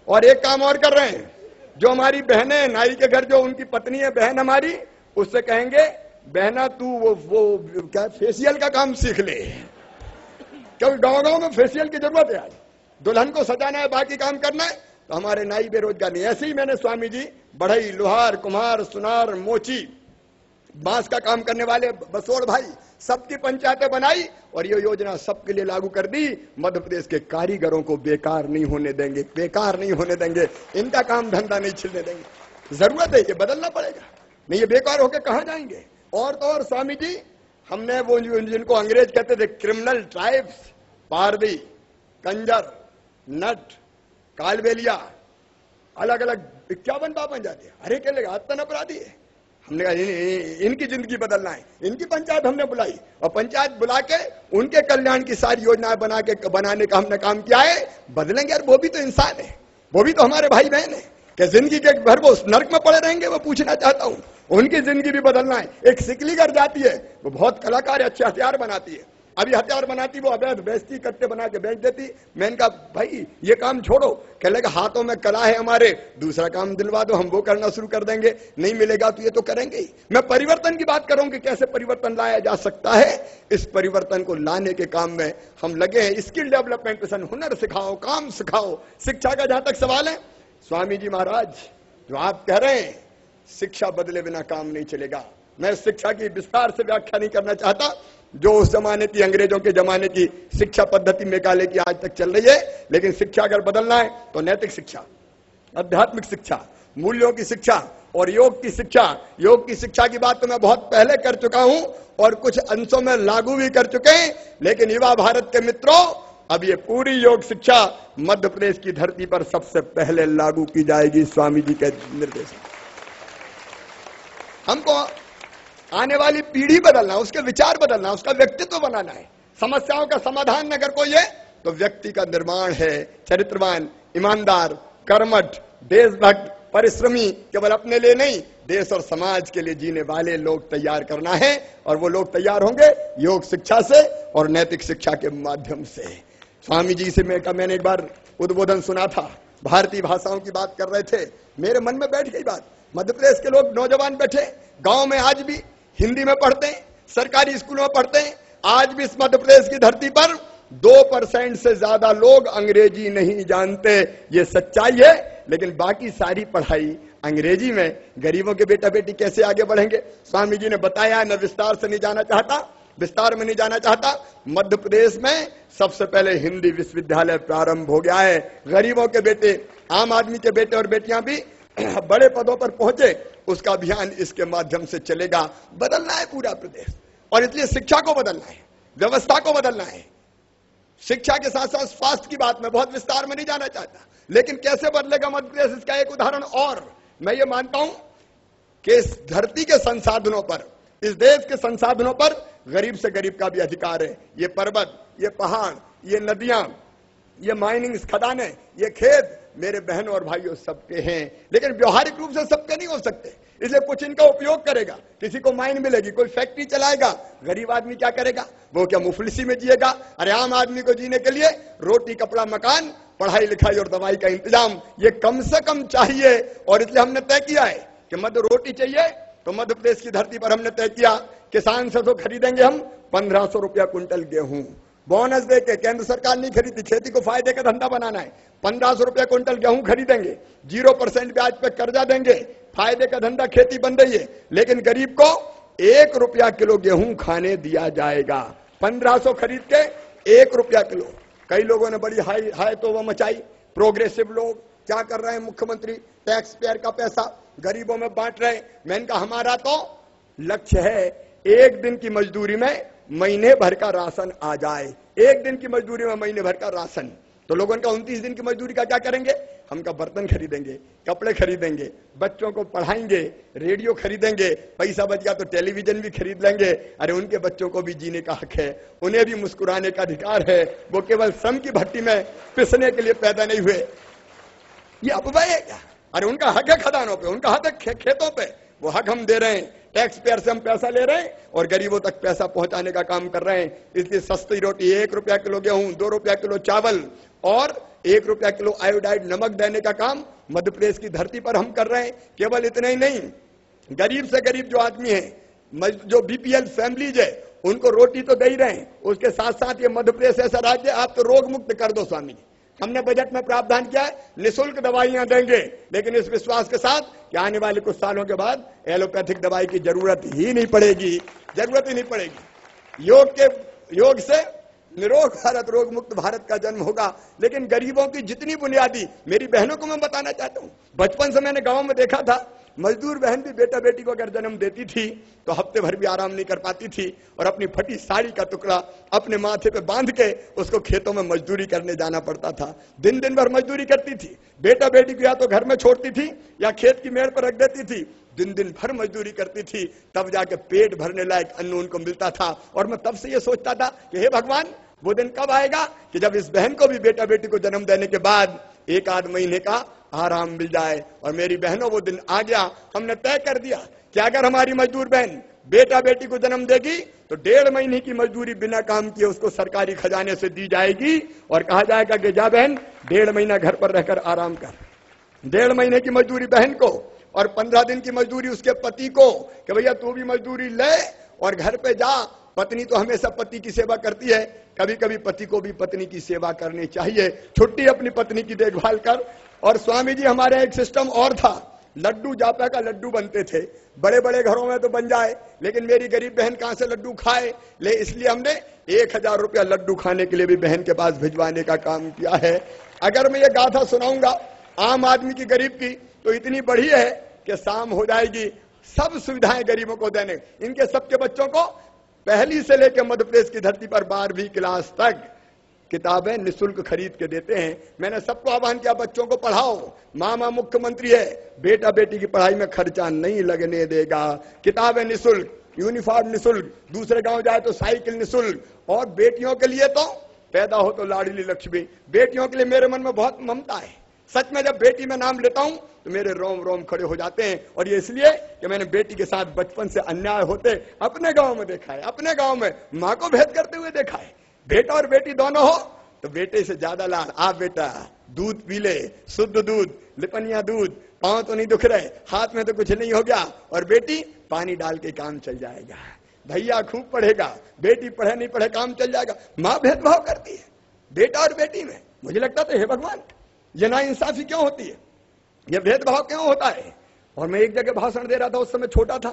और एक काम और कर रहे हैं, जो हमारी बहनें नाई के घर, जो उनकी पत्नी है बहन हमारी, उससे कहेंगे बहना तू वो क्या फेशियल का काम सीख ले, क्योंकि गांव गांव में फेशियल की जरूरत है। आज दुल्हन को सजाना है, बाकी काम करना है, तो हमारे नाई बेरोजगार नहीं। ऐसे ही मैंने स्वामी जी बढ़ई, लोहार, कुम्हार, सुनार, मोची, बांस का काम करने वाले बसोड़ भाई, सबकी पंचायतें बनाई और ये योजना सबके लिए लागू कर दी। मध्य प्रदेश के कारीगरों को बेकार नहीं होने देंगे, बेकार नहीं होने देंगे, इनका काम धंधा नहीं छिलने देंगे। जरूरत है, ये बदलना पड़ेगा, नहीं ये बेकार होकर कहां जाएंगे। और तो और स्वामी जी, हमने वो जिनको अंग्रेज कहते थे क्रिमिनल ट्राइब्स, पारदी, कंजर, नट, कालबेलिया, अलग अलग 51-52 जाती है, हरे के लिए आतन अपराधी है। हमने कहा इनकी जिंदगी बदलना है, इनकी पंचायत हमने बुलाई, और पंचायत बुला के उनके कल्याण की सारी योजनाएं बनाने का हमने काम किया है। बदलेंगे यार, वो भी तो इंसान है, वो भी तो हमारे भाई बहन है। कि जिंदगी के भर वो नर्क में पड़े रहेंगे, वो पूछना चाहता हूं, उनकी जिंदगी भी बदलना है। एक सिकलीगर जाती है, वो बहुत कलाकार है, अच्छे हथियार बनाती है, अभी हथियार बनाती, वो अवैध बेचती, कट्टे बना के बेच देती। मैंने कहा भाई ये काम छोड़ो, कह लगा हाथों में कला है हमारे, दूसरा काम दिलवा दो, हम वो करना शुरू कर देंगे। नहीं मिलेगा तो ये तो करेंगे ही। मैं परिवर्तन की बात करूं कि कैसे परिवर्तन लाया जा सकता है, इस परिवर्तन को लाने के काम में हम लगे हैं। स्किल डेवलपमेंट मिशन, हुनर सिखाओ, काम सिखाओ। शिक्षा का जहां तक सवाल है, स्वामी जी महाराज जो आप कह रहे हैं शिक्षा बदले बिना काम नहीं चलेगा, मैं शिक्षा की विस्तार से व्याख्या नहीं करना चाहता। जो उस जमाने की, अंग्रेजों के जमाने की शिक्षा पद्धति मेघालय की आज तक चल रही है। लेकिन शिक्षा अगर बदलना है तो नैतिक शिक्षा, आध्यात्मिक शिक्षा, मूल्यों की शिक्षा और योग की शिक्षा। योग की शिक्षा की बात तो मैं बहुत पहले कर चुका हूं और कुछ अंशों में लागू भी कर चुके हैं। लेकिन युवा भारत के मित्रों, अब ये पूरी योग शिक्षा मध्य प्रदेश की धरती पर सबसे पहले लागू की जाएगी स्वामी जी के निर्देश। हमको आने वाली पीढ़ी बदलना, उसके विचार बदलना, उसका व्यक्तित्व बनाना है। समस्याओं का समाधान अगर कोई है तो व्यक्ति का निर्माण है। चरित्रवान, ईमानदार, कर्मठ, देशभक्त, परिश्रमी, केवल अपने लिए नहीं देश और समाज के लिए जीने वाले लोग तैयार करना है। और वो लोग तैयार होंगे योग शिक्षा से और नैतिक शिक्षा के माध्यम से। स्वामी जी से मैंने एक बार उद्बोधन सुना था, भारतीय भाषाओं की बात कर रहे थे, मेरे मन में बैठ गई बात। मध्य प्रदेश के लोग नौजवान बैठे गांव में आज भी हिंदी में पढ़ते हैं, सरकारी स्कूलों में पढ़ते हैं। आज भी इस मध्य प्रदेश की धरती पर 2% से ज्यादा लोग अंग्रेजी नहीं जानते, ये सच्चाई है। लेकिन बाकी सारी पढ़ाई अंग्रेजी में। गरीबों के बेटा बेटी कैसे आगे बढ़ेंगे? स्वामी जी ने बताया। मैं विस्तार से नहीं जाना चाहता, विस्तार में नहीं जाना चाहता। मध्य प्रदेश में सबसे पहले हिंदी विश्वविद्यालय प्रारंभ हो गया है। गरीबों के बेटे, आम आदमी के बेटे और बेटियां भी बड़े पदों पर पहुंचे, उसका अभियान इसके माध्यम से चलेगा। बदलना है पूरा प्रदेश, और इसलिए शिक्षा को बदलना है, व्यवस्था को बदलना है। शिक्षा के साथ साथ स्वास्थ्य की बात में बहुत विस्तार में नहीं जाना चाहता, लेकिन कैसे बदलेगा मध्य प्रदेश, इसका एक उदाहरण। और मैं ये मानता हूं कि इस धरती के संसाधनों पर, इस देश के संसाधनों पर गरीब से गरीब का भी अधिकार है। ये पर्वत, ये पहाड़, ये नदियां, ये माइनिंग खदानें, ये खेत मेरे बहनों और भाइयों सबके हैं। लेकिन व्यवहारिक रूप से सबके नहीं हो सकते, इसलिए कुछ इनका उपयोग करेगा। किसी को माइन मिलेगी, कोई फैक्ट्री चलाएगा, गरीब आदमी क्या करेगा? वो क्या मुफलिसी में जिएगा? अरे आम आदमी को जीने के लिए रोटी, कपड़ा, मकान, पढ़ाई लिखाई और दवाई का इंतजाम ये कम से कम चाहिए। और इसलिए हमने तय किया है कि मध्य रोटी चाहिए तो मध्य प्रदेश की धरती पर हमने तय किया, किसान से तो खरीदेंगे हम 1500 रुपया कुंटल गेहूं, बोनस दे के। केंद्र सरकार नहीं खरीदी, खेती को फायदे का धंधा बनाना है। 1500 रुपया कुंटल गेहूं खरीदेंगे, 0% ब्याज पे कर्जा देंगे, फायदे का धंधा खेती बन रही है। लेकिन गरीब को 1 रुपया किलो गेहूं खाने दिया जाएगा। 1500 खरीद के 1 रुपया किलो। कई लोगों ने बड़ी हाय तो वो मचाई। प्रोग्रेसिव लोग क्या कर रहे हैं? मुख्यमंत्री टैक्स पेयर का पैसा गरीबों में बांट रहे। मैंने कहा हमारा तो लक्ष्य है 1 दिन की मजदूरी में महीने भर का राशन आ जाए। 1 दिन की मजदूरी में महीने भर का राशन। तो लोगों का 29 दिन की मजदूरी का क्या करेंगे? हम का बर्तन खरीदेंगे, कपड़े खरीदेंगे, बच्चों को पढ़ाएंगे, रेडियो खरीदेंगे, पैसा बच गया तो टेलीविजन भी खरीद लेंगे। अरे उनके बच्चों को भी जीने का हक है, उन्हें भी मुस्कुराने का अधिकार है। वो केवल श्रम की भट्टी में पिसने के लिए पैदा नहीं हुए। ये अफवाह है क्या? अरे उनका हक है खदानों पे, उनका हक है खेतों पे, वो हक हम दे रहे हैं। टैक्स पेयर से हम पैसा ले रहे हैं और गरीबों तक पैसा पहुंचाने का काम कर रहे हैं। इसलिए सस्ती रोटी, 1 रुपया किलो गेहूं, 2 रुपया किलो चावल और 1 रुपया किलो आयोडाइड नमक देने का काम मध्य प्रदेश की धरती पर हम कर रहे हैं। केवल इतना ही नहीं, गरीब से गरीब जो आदमी है, जो बीपीएल फैमिलीज है, उनको रोटी तो दे ही रहे हैं। उसके साथ साथ ये मध्य प्रदेश ऐसा राज्य, आप तो रोग मुक्त कर दो स्वामी जी। हमने बजट में प्रावधान किया है, निःशुल्क दवाइयां देंगे, लेकिन इस विश्वास के साथ कि आने वाले कुछ सालों के बाद एलोपैथिक दवाई की जरूरत ही नहीं पड़ेगी, जरूरत ही नहीं पड़ेगी। योग से निरोग भारत, रोग मुक्त भारत का जन्म होगा। लेकिन गरीबों की जितनी बुनियादी, मेरी बहनों को मैं बताना चाहता हूं, बचपन से मैंने गांव में देखा था, मजदूर बहन भी बेटा बेटी को अगर जन्म देती थी तो हफ्ते भर भी आराम नहीं कर पाती थी और अपनी फटी साड़ी का टुकड़ा अपने माथे पे बांध के उसको खेतों में मजदूरी करने जाना पड़ता था। दिन दिन भर मजदूरी करती थी। बेटा बेटी को या तो घर में छोड़ती थी या खेत की मेड़ पर रख देती थी। दिन दिन भर मजदूरी करती थी, तब जाके पेट भरने लायक अन्न उनको मिलता था। और मैं तब से ये सोचता था कि हे भगवान, वो दिन कब आएगा कि जब इस बहन को भी बेटा बेटी को जन्म देने के बाद 1 आध महीने का आराम मिल जाए। और मेरी बहनों, वो दिन आ गया। हमने तय कर दिया कि अगर हमारी मजदूर बहन बेटा बेटी को जन्म देगी तो 1.5 महीने की मजदूरी बिना काम किए उसको सरकारी खजाने से दी जाएगी और कहा जाएगा कि जा बहन 1.5 महीना घर पर रहकर आराम कर। 1.5 महीने की मजदूरी बहन को और 15 दिन की मजदूरी उसके पति को कि भैया तू भी मजदूरी ले और घर पे जा। पत्नी तो हमेशा पति की सेवा करती है, कभी कभी पति को भी पत्नी की सेवा करनी चाहिए। छुट्टी अपनी पत्नी की देखभाल कर। और स्वामी जी, हमारे एक सिस्टम और था, लड्डू जापा का लड्डू बनते थे, बड़े बड़े घरों में तो बन जाए, लेकिन मेरी गरीब बहन कहां से लड्डू खाए, ले इसलिए हमने 1000 रुपया लड्डू खाने के लिए भी बहन के पास भिजवाने का काम किया है। अगर मैं ये गाथा सुनाऊंगा आम आदमी की, गरीब की, तो इतनी बड़ी है कि शाम हो जाएगी। सब सुविधाएं गरीबों को देने, इनके सबके बच्चों को पहली से लेकर मध्य प्रदेश की धरती पर 12वीं क्लास तक किताबें निःशुल्क खरीद के देते हैं। मैंने सबको आह्वान किया, बच्चों को पढ़ाओ, मामा मुख्यमंत्री है, बेटा बेटी की पढ़ाई में खर्चा नहीं लगने देगा, किताबें निःशुल्क, यूनिफॉर्म निःशुल्क, दूसरे गांव जाए तो साइकिल निःशुल्क, और बेटियों के लिए तो पैदा हो तो लाडली लक्ष्मी। बेटियों के लिए मेरे मन में बहुत ममता है, सच में जब बेटी में नाम लेता हूं तो मेरे रोम रोम खड़े हो जाते हैं। और ये इसलिए कि मैंने बेटी के साथ बचपन से अन्याय होते अपने गांव में देखा है, अपने गांव में मां को भेद करते हुए देखा है। बेटा और बेटी दोनों हो तो बेटे से ज्यादा लाड, आप बेटा दूध पी ले, शुद्ध दूध, लिपनिया दूध, पांव तो नहीं दुख रहे, हाथ में तो कुछ नहीं हो गया, और बेटी पानी डाल के काम चल जाएगा, भैया खूब पढ़ेगा, बेटी पढ़े नहीं पढ़े काम चल जाएगा। मां भेदभाव करती है बेटा और बेटी में। मुझे लगता था हे भगवान, ये नाइंसाफी क्यों होती है, ये भेदभाव क्यों होता है। और मैं एक जगह भाषण दे रहा था, उस समय छोटा था,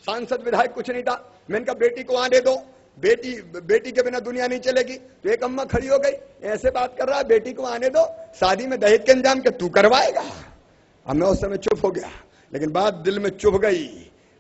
सांसद विधायक कुछ नहीं था, मैंने कहा बेटी को आने दो, बेटी के बिना दुनिया नहीं चलेगी। तो एक अम्मा खड़ी हो गई, ऐसे बात कर रहा है, बेटी को आने दो, शादी में दहेज के इंतजाम के तू करवाएगा। अब मैं उस समय चुप हो गया, लेकिन बात दिल में चुभ गई।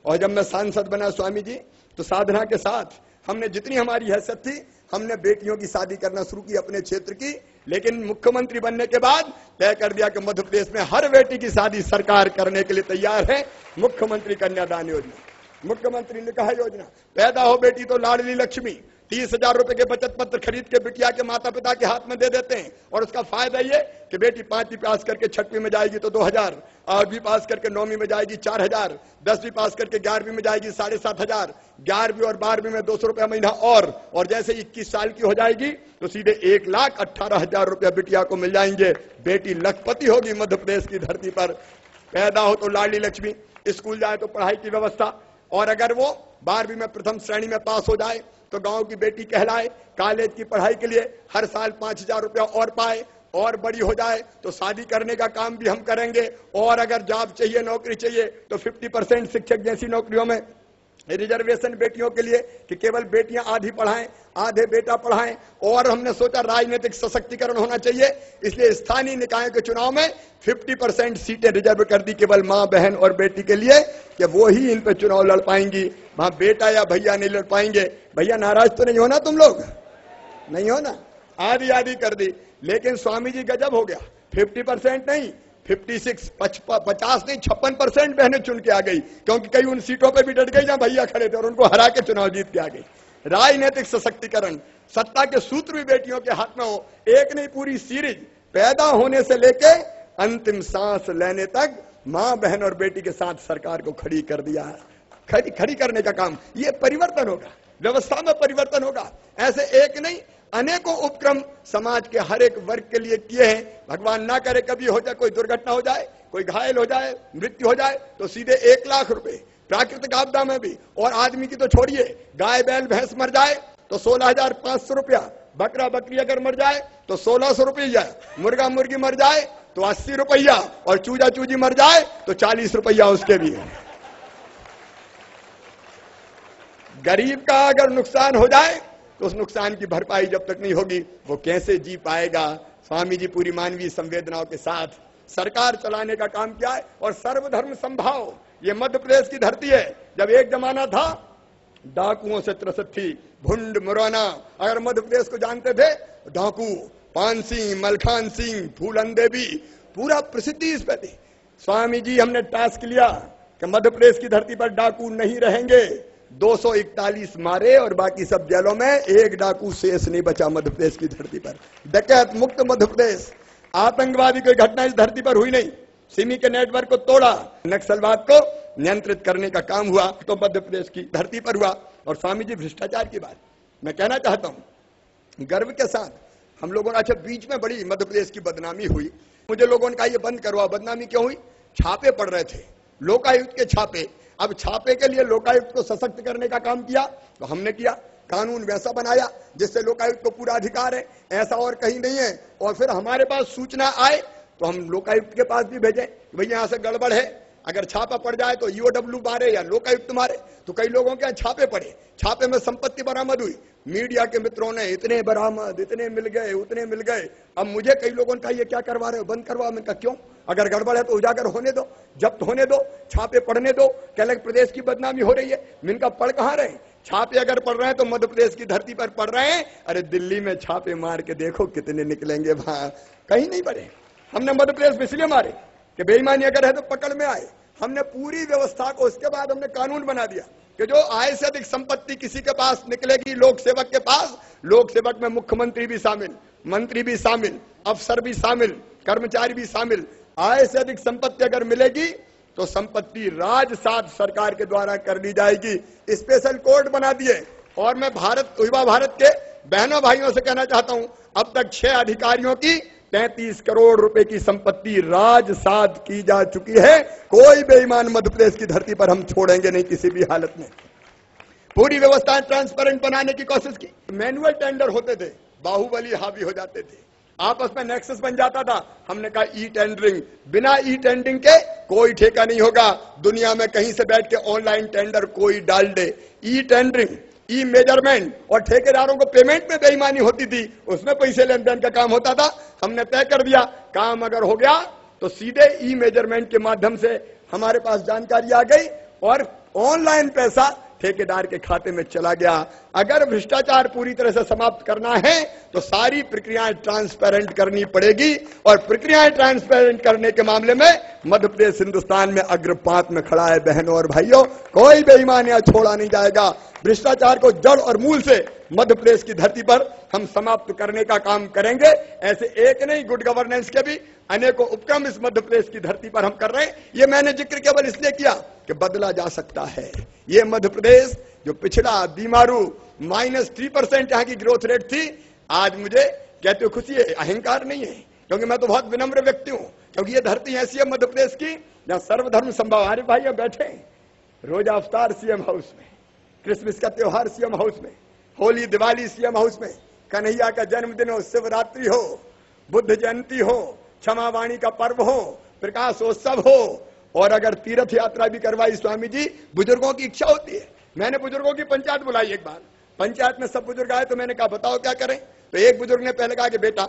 और जब मैं सांसद बना स्वामी जी, तो साधना के साथ हमने जितनी हमारी हैसियत थी, हमने बेटियों की शादी करना शुरू की अपने क्षेत्र की। लेकिन मुख्यमंत्री बनने के बाद तय कर दिया कि मध्य प्रदेश में हर बेटी की शादी सरकार करने के लिए तैयार है। मुख्यमंत्री कन्यादान योजना, मुख्यमंत्री निकाह योजना, पैदा हो बेटी तो लाडली लक्ष्मी, 30,000 रुपए के बचत पत्र खरीद के बिटिया के माता पिता के हाथ में दे देते हैं। और उसका फायदा ये कि बेटी 5वीं पास करके 6वीं में जाएगी तो 2,000, 8वीं पास करके 9वीं में जाएगी 4,000, 10वीं पास करके 11वीं में जाएगी 7,500, 11वीं और 12वीं में 200 रुपया महीना, और जैसे 21 साल की हो जाएगी तो सीधे 1,18,000 रुपया बिटिया को मिल जाएंगे। बेटी लखपति होगी मध्य प्रदेश की धरती पर। पैदा हो तो लाडली लक्ष्मी, स्कूल जाए तो पढ़ाई की व्यवस्था, और अगर वो 12वीं में प्रथम श्रेणी में पास हो जाए तो गांव की बेटी कहलाए, कॉलेज की पढ़ाई के लिए हर साल 5,000 रुपया और पाए, और बड़ी हो जाए तो शादी करने का काम भी हम करेंगे। और अगर जॉब चाहिए, नौकरी चाहिए, तो 50% शिक्षक जैसी नौकरियों में रिजर्वेशन बेटियों के लिए, कि केवल बेटियां आधी पढ़ाएं, आधे बेटा पढ़ाएं। और हमने सोचा राजनीतिक सशक्तिकरण होना चाहिए, इसलिए स्थानीय निकायों के चुनाव में 50% सीटें रिजर्व कर दी केवल मां, बहन और बेटी के लिए, कि वो ही इन पे चुनाव लड़ पाएंगी, वहां बेटा या भैया नहीं लड़ पाएंगे। भैया नाराज तो नहीं होना, तुम लोग नहीं हो ना, आधी आधी कर दी। लेकिन स्वामी जी गजब हो गया, 50% नहीं, 56, 50 नहीं, 56% बहनें चुन के आ गई, क्योंकि कई उन सीटों पे भी डट गई जहां भैया खड़े थे, और उनको हरा के चुनाव जीत के आ गई। राजनीतिक सशक्तिकरण, सत्ता के सूत्र भी बेटियों के हाथ में हो। एक नहीं, पूरी सीरीज, पैदा होने से लेके अंतिम सांस लेने तक मां, बहन और बेटी के साथ सरकार को खड़ी कर दिया है। खड़ी करने का काम, ये परिवर्तन होगा, व्यवस्था में परिवर्तन होगा। ऐसे एक नहीं, अनेकों उपक्रम समाज के हर एक वर्ग के लिए किए हैं। भगवान ना करे कभी हो जाए, कोई दुर्घटना हो जाए, कोई घायल हो जाए, मृत्यु हो जाए, तो सीधे 1 लाख रुपए, प्राकृतिक आपदा में भी। और आदमी की तो छोड़िए, गाय बैल भैंस मर जाए तो 16,500 रुपया, बकरा बकरी अगर मर जाए तो 1,600 रुपया, मुर्गा मुर्गी मर जाए तो 80 रुपया, और चूजा चूजी मर जाए तो 40 रुपया उसके भी। गरीब का अगर नुकसान हो जाए तो उस नुकसान की भरपाई जब तक नहीं होगी वो कैसे जी पाएगा। स्वामी जी पूरी मानवीय संवेदनाओं के साथ सरकार चलाने का काम किया है। और सर्वधर्म संभाव, ये मध्य प्रदेश की धरती है। जब एक जमाना था डाकुओं से त्रसित थी, भुंड मुरौना, अगर मध्य प्रदेश को जानते थे, डाकू पान सिंह, मलखान सिंह, फूलन देवी, पूरा प्रसिद्धि इस पे थी। स्वामी जी हमने टास्क लिया कि मध्य प्रदेश की धरती पर डाकू नहीं रहेंगे। 241 मारे और बाकी सब जेलों में, एक डाकू शेष नहीं बचा मध्य प्रदेश की धरती पर। डकैत मुक्त मध्य प्रदेश, आतंकवादी कोई घटना इस धरती पर हुई नहीं। सिमी के नेटवर्क को तोड़ा, नक्सलवाद को नियंत्रित करने का काम हुआ तो मध्य प्रदेश की धरती पर हुआ। और स्वामी जी भ्रष्टाचार की बात मैं कहना चाहता हूं गर्व के साथ, हम लोगों ने, अच्छा बीच में बड़ी मध्य प्रदेश की बदनामी हुई, मुझे लोगों ने कहा ये बंद करवाओ। बदनामी क्यों हुई? छापे पड़ रहे थे, लोकायुक्त के छापे। अब छापे के लिए लोकायुक्त को सशक्त करने का काम किया तो हमने किया, कानून वैसा बनाया जिससे लोकायुक्त को पूरा अधिकार है, ऐसा और कहीं नहीं है। और फिर हमारे पास सूचना आए तो हम लोकायुक्त के पास भी भेजें, भैया यहां से गड़बड़ है, अगर छापा पड़ जाए तो ईओडब्ल्यू मारे या लोकायुक्त मारे, तो कई लोगों के यहाँ छापे पड़े, छापे में संपत्ति बरामद हुई, मीडिया के मित्रों ने इतने बरामद, इतने मिल गए, उतने मिल गए। अब मुझे कई लोगों ने कहा ये क्या करवा रहे हो, बंद करवाओ। मैंने कहा क्यों, अगर गड़बड़ है तो उजागर होने दो, जब्त होने दो, छापे पढ़ने दो। कह लगे प्रदेश की बदनामी हो रही है। मैंने कहा पढ़ कहाँ रहे, छापे अगर पढ़ रहे हैं तो मध्य प्रदेश की धरती पर पढ़ रहे हैं। अरे दिल्ली में छापे मार के देखो कितने निकलेंगे, वहां कहीं नहीं पड़े। हमने मध्य प्रदेश में इसलिए मारे कि बेईमानी अगर है तो पकड़ में आए। हमने पूरी व्यवस्था को, उसके बाद हमने कानून बना दिया कि जो आय से अधिक संपत्ति किसी के पास निकलेगी, लोक सेवक के पास, लोक सेवक में मुख्यमंत्री भी शामिल, मंत्री भी शामिल, अफसर भी शामिल, कर्मचारी भी शामिल, आय से अधिक संपत्ति अगर मिलेगी तो संपत्ति राजसाध सरकार के द्वारा कर ली जाएगी। स्पेशल कोर्ट बना दिए। और मैं युवा भारत के बहनों भाइयों से कहना चाहता हूं, अब तक 6 अधिकारियों की 33 करोड़ रुपए की संपत्ति राजसाध की जा चुकी है। कोई बेईमान मध्य प्रदेश की धरती पर हम छोड़ेंगे नहीं किसी भी हालत में। पूरी व्यवस्था ट्रांसपेरेंट बनाने की कोशिश की। मैनुअल टेंडर होते थे, बाहुबली हावी हो जाते थे, आपस में नेक्सस बन जाता था। हमने कहा ई टेंडरिंग, बिना ई टेंडरिंग के कोई ठेका नहीं होगा। दुनिया में कहीं से बैठ के ऑनलाइन टेंडर कोई डाल दे। ई टेंडरिंग, ई मेजरमेंट, और ठेकेदारों को पेमेंट में बेईमानी होती थी, उसमें पैसे लेन देन का काम होता था। हमने तय कर दिया काम अगर हो गया तो सीधे ई मेजरमेंट के माध्यम से हमारे पास जानकारी आ गई और ऑनलाइन पैसा ठेकेदार के खाते में चला गया। अगर भ्रष्टाचार पूरी तरह से समाप्त करना है तो सारी प्रक्रियाएं ट्रांसपेरेंट करनी पड़ेगी, और प्रक्रियाएं ट्रांसपेरेंट करने के मामले में मध्य प्रदेश हिंदुस्तान में अग्रपात में खड़ा है। बहनों और भाइयों, कोई बेईमान यहाँ छोड़ा नहीं जाएगा। भ्रष्टाचार को जड़ और मूल से मध्य प्रदेश की धरती पर हम समाप्त करने का काम करेंगे। ऐसे एक नहीं, गुड गवर्नेंस के भी अनेकों उपक्रम इस मध्य प्रदेश की धरती पर हम कर रहे हैं। ये मैंने जिक्र केवल इसलिए किया कि बदला जा सकता है। ये मध्य प्रदेश जो पिछड़ा, बीमारू, -3% यहाँ की ग्रोथ रेट थी, आज मुझे कहते हो खुशी है, अहंकार नहीं है, क्योंकि मैं तो बहुत विनम्र व्यक्ति हूं। क्योंकि ये धरती ऐसी है मध्य प्रदेश की जहां सर्वधर्म संभाव। हमारे भाई बैठे रोजा अवतार सीएम हाउस में, क्रिसमस का त्योहार सीएम हाउस में, होली दिवाली सीएम हाउस में, कन्हैया का जन्मदिन हो, शिवरात्रि हो, बुद्ध जयंती हो, क्षमा वाणी का पर्व हो, प्रकाशोत्सव हो, और अगर तीर्थ यात्रा भी करवाई स्वामी जी, बुजुर्गों की इच्छा होती है। मैंने बुजुर्गों की पंचायत बुलाई एक बार, पंचायत में सब बुजुर्ग आए तो मैंने कहा बताओ क्या करें। तो एक बुजुर्ग ने पहले कहा कि बेटा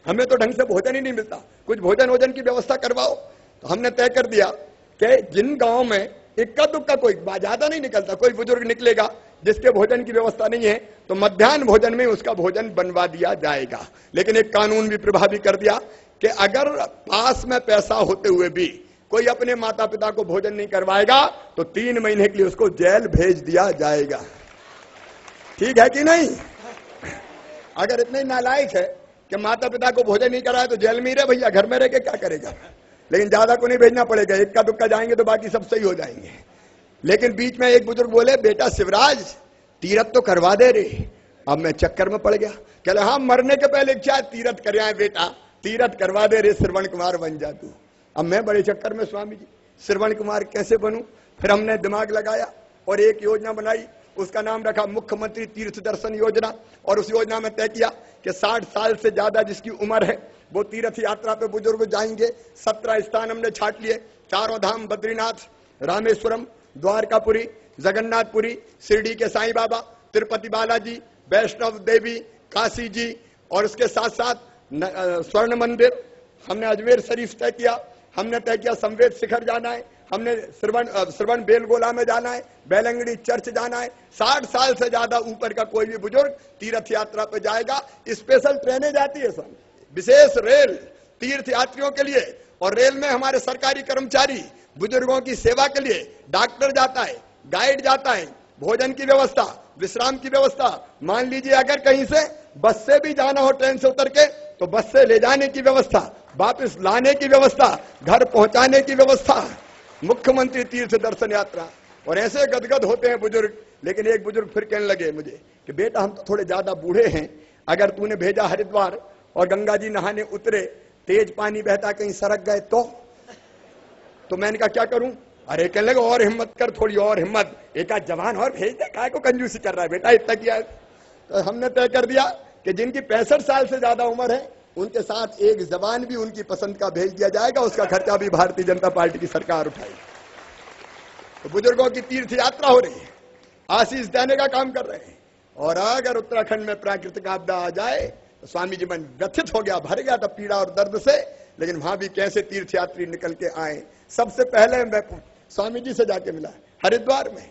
हमें तो ढंग से भोजन ही नहीं मिलता, कुछ भोजन वोजन की व्यवस्था करवाओ। तो हमने तय कर दिया कि जिन गांव में इक्का दुक्का, कोई ज्यादा नहीं निकलता, कोई बुजुर्ग निकलेगा जिसके भोजन की व्यवस्था नहीं है, तो मध्याह्न भोजन में उसका भोजन बनवा दिया जाएगा। लेकिन एक कानून भी प्रभावी कर दिया कि अगर पास में पैसा होते हुए भी कोई अपने माता पिता को भोजन नहीं करवाएगा तो 3 महीने के लिए उसको जेल भेज दिया जाएगा। ठीक है कि नहीं? अगर इतने नालायक है कि माता पिता को भोजन नहीं कराए तो जेल में ही रहे भैया, घर में रह के क्या करेगा। लेकिन ज्यादा को नहीं भेजना पड़ेगा, इक्का दुक्का जाएंगे तो बाकी सब सही हो जाएंगे। लेकिन बीच में एक बुजुर्ग बोले बेटा शिवराज तीरथ तो करवा दे रे। अब मैं चक्कर में पड़ गया। कहले हाँ, मरने के पहले क्या तीरथ कर आए बेटा, तीरथ करवा दे रे, श्रवण कुमार बन जा तू। अब मैं बड़े चक्कर में, स्वामी जी श्रवण कुमार कैसे बनूं? फिर हमने दिमाग लगाया और एक योजना बनाई, उसका नाम रखा मुख्यमंत्री तीर्थ दर्शन योजना। और उस योजना में तय किया कि 60 साल से ज्यादा जिसकी उम्र है वो तीर्थ यात्रा पे बुजुर्ग जाएंगे। 17 स्थान हमने छाट लिए, चारों धाम, बद्रीनाथ, रामेश्वरम, द्वारकापुरी, जगन्नाथपुरी, शिरडी के साईं बाबा, तिरुपति बालाजी, वैष्णव देवी, काशी जी, और उसके साथ साथ स्वर्ण मंदिर। हमने अजमेर शरीफ तय किया, हमने तय किया संवेद शिखर जाना है, हमने श्रवण बेलगोला में जाना है, बेलंगड़ी चर्च जाना है। 60 साल से ज्यादा ऊपर का कोई भी बुजुर्ग तीर्थ यात्रा पे जाएगा। स्पेशल ट्रेनें जाती है सर, विशेष रेल तीर्थ यात्रियों के लिए, और रेल में हमारे सरकारी कर्मचारी बुजुर्गों की सेवा के लिए, डॉक्टर जाता है, गाइड जाता है, भोजन की व्यवस्था, विश्राम की व्यवस्था। मान लीजिए अगर कहीं से बस से भी जाना हो, ट्रेन से उतर के, तो बस से ले जाने की व्यवस्था, वापस लाने की व्यवस्था, घर पहुंचाने की व्यवस्था, मुख्यमंत्री तीर्थ दर्शन यात्रा। और ऐसे गदगद होते हैं बुजुर्ग। लेकिन एक बुजुर्ग फिर कहने लगे मुझे कि बेटा हम तो थोड़े ज्यादा बूढ़े हैं, अगर तूने भेजा हरिद्वार और गंगा जी नहाने उतरे, तेज पानी बहता कहीं सरक गए तो मैंने कहा क्या करूं? अरे कहने लगे और हिम्मत कर, थोड़ी और हिम्मत, एक आध जवान और भेज दे, काय को कंजूसी कर रहा है बेटा, इतना किया। तो हमने तय कर दिया कि जिनकी 65 साल से ज्यादा उम्र है उनके साथ एक जवान भी उनकी पसंद का भेज दिया जाएगा, उसका खर्चा भी भारतीय जनता पार्टी की सरकार उठाएगी। तो बुजुर्गों की तीर्थ यात्रा हो रही है, आशीष देने का काम कर रहे हैं। और अगर उत्तराखंड में प्राकृतिक आपदा आ जाए तो स्वामी जी मन व्यथित हो गया, भर गया था पीड़ा और दर्द से, लेकिन वहां भी कैसे तीर्थयात्री निकल के आए। सबसे पहले मैं स्वामी जी से जाके मिला हरिद्वार में,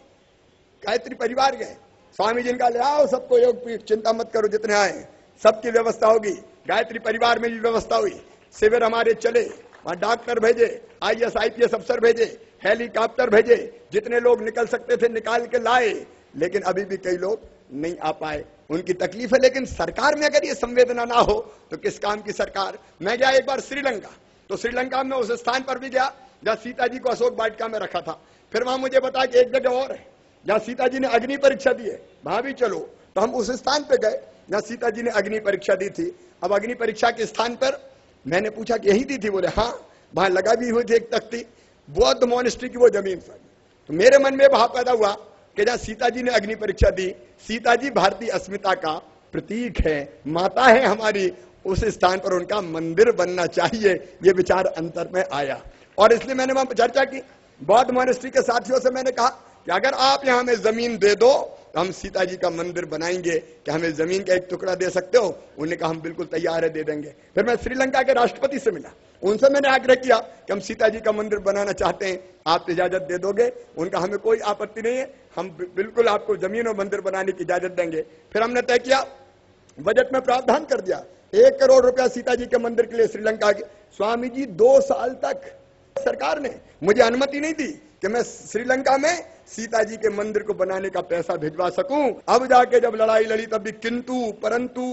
गायत्री परिवार गए, स्वामी जी का ले आओ सबको योग पीठ, चिंता मत करो, जितने आए सबकी व्यवस्था होगी। गायत्री परिवार में भी व्यवस्था हुई, शिविर हमारे चले, वहां डॉक्टर भेजे, IAS IPS अफसर भेजे, हेलीकॉप्टर भेजे, जितने लोग निकल सकते थे निकाल के लाए। लेकिन अभी भी कई लोग नहीं आ पाए, उनकी तकलीफ है। लेकिन सरकार में अगर ये संवेदना ना हो तो किस काम की सरकार। मैं गया एक बार श्रीलंका, तो श्रीलंका में उस स्थान पर भी गया जहां सीता जी को अशोक वाटिका में रखा था। फिर वहां मुझे बताया कि एक जगह और है जहां सीता जी ने अग्नि परीक्षा दी है, वहां भी चलो। तो हम उस स्थान पे गए जहां सीता जी ने अग्नि परीक्षा दी थी। अब अग्नि परीक्षा के स्थान पर मैंने पूछा कि यही दी थी? बोले हाँ, वहां लगा भी हुई थी एक तख्ती, बौद्ध मोनेस्ट्री की वो जमीन पर। तो मेरे मन में भाव पैदा हुआ कि जहां सीता जी ने अग्नि परीक्षा दी, सीता जी भारतीय अस्मिता का प्रतीक है, माता है हमारी, उस स्थान पर उनका मंदिर बनना चाहिए। ये विचार अंतर में आया और इसलिए मैंने वहां पर चर्चा की। बौद्ध मोनेस्ट्री के साथियों से मैंने कहा कि अगर आप यहां हमें जमीन दे दो तो हम सीता जी का मंदिर बनाएंगे, कि हमें जमीन का एक टुकड़ा दे सकते हो? उन्होंने कहा हम बिल्कुल तैयार है, दे देंगे। फिर मैं श्रीलंका के राष्ट्रपति से मिला, उनसे मैंने आग्रह किया कि हम सीता जी का मंदिर बनाना चाहते हैं, आप इजाजत दे दोगे? उनका हमें कोई आपत्ति नहीं है, हम बिल्कुल आपको जमीन और मंदिर बनाने की इजाजत देंगे। फिर हमने तय किया, बजट में प्रावधान कर दिया 1 करोड़ रुपया सीता जी के मंदिर के लिए श्रीलंका के। स्वामी जी 2 साल तक सरकार ने मुझे अनुमति नहीं दी कि मैं श्रीलंका में सीता जी के मंदिर को बनाने का पैसा भिजवा सकूं। अब जाके जब लड़ाई लड़ी तब भी किंतु परंतु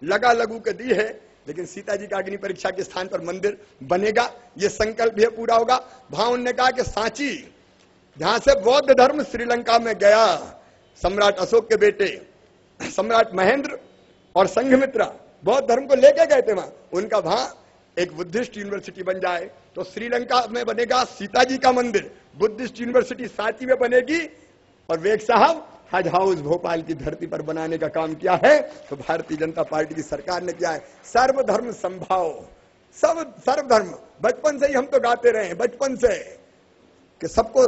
लगा लगू के दी है, लेकिन सीता जी का अग्नि परीक्षा के स्थान पर मंदिर बनेगा, ये संकल्प भी पूरा होगा। वहां उन्होंने कहा कि सांची, जहां से बौद्ध धर्म श्रीलंका में गया, सम्राट अशोक के बेटे सम्राट महेंद्र और संघमित्रा बौद्ध धर्म को लेके गए थे वहां, उनका वहां एक बुद्धिस्ट यूनिवर्सिटी बन जाए। तो श्रीलंका में बनेगा सीता जी का मंदिर, बुद्धिस्ट यूनिवर्सिटी सांची में बनेगी, और वेग साहब हज हाउस भोपाल की धरती पर बनाने का काम किया है। तो भारतीय जनता पार्टी की सरकार ने किया है सर्वधर्म संभाव, सब सर्वधर्म। बचपन से ही हम तो गाते रहे हैं, बचपन से कि सबको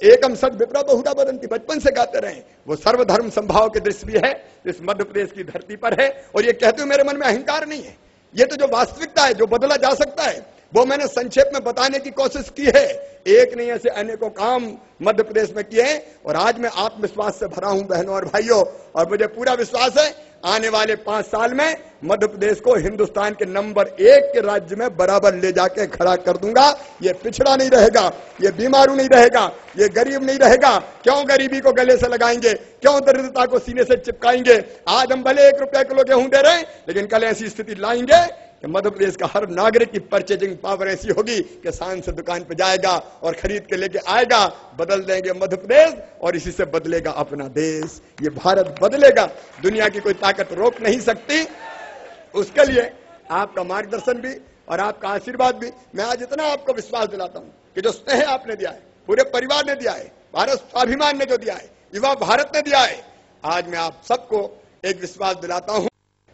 एकम सद विप्रा बहुधा बदंती, बचपन से गाते रहे। वो सर्वधर्म संभाव के दृश्य भी है, इस मध्य प्रदेश की धरती पर है। और ये कहते हुए मेरे मन में अहंकार नहीं है, ये तो जो वास्तविकता है, जो बदला जा सकता है, वो मैंने संक्षेप में बताने की कोशिश की है। एक नहीं ऐसे अनेकों काम मध्य प्रदेश में किए हैं, और आज मैं आत्मविश्वास से भरा हूं बहनों और भाइयों, और मुझे पूरा विश्वास है आने वाले 5 साल में मध्य प्रदेश को हिंदुस्तान के नंबर 1 के राज्य में बराबर ले जाके खड़ा कर दूंगा। ये पिछड़ा नहीं रहेगा, ये बीमारू नहीं रहेगा, ये गरीब नहीं रहेगा। क्यों गरीबी को गले से लगाएंगे, क्यों दरिद्रता को सीने से चिपकाएंगे? आज हम भले 1 रुपया किलो गेहूं दे रहे हैं, लेकिन कल ऐसी स्थिति लाएंगे कि मध्य प्रदेश का हर नागरिक की परचेजिंग पावर ऐसी होगी कि शान से दुकान पे जाएगा और खरीद के लेके आएगा। बदल देंगे मध्य प्रदेश, और इसी से बदलेगा अपना देश। ये भारत बदलेगा, दुनिया की कोई ताकत रोक नहीं सकती। उसके लिए आपका मार्गदर्शन भी और आपका आशीर्वाद भी। मैं आज इतना आपको विश्वास दिलाता हूं कि जो स्नेह आपने दिया है, पूरे परिवार ने दिया है, भारत स्वाभिमान ने जो दिया है, युवा भारत ने दिया है, आज मैं आप सबको एक विश्वास दिलाता हूं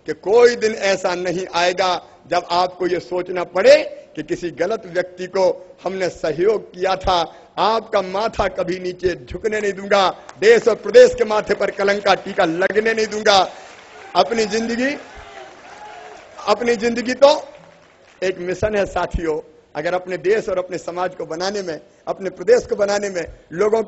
कि कोई दिन ऐसा नहीं आएगा जब आपको ये सोचना पड़े कि किसी गलत व्यक्ति को हमने सहयोग किया था। आपका माथा कभी नीचे झुकने नहीं दूंगा, देश और प्रदेश के माथे पर कलंक का टीका लगने नहीं दूंगा। अपनी जिंदगी तो एक मिशन है साथियों। अगर अपने देश और अपने समाज को बनाने में, अपने प्रदेश को बनाने में, लोगों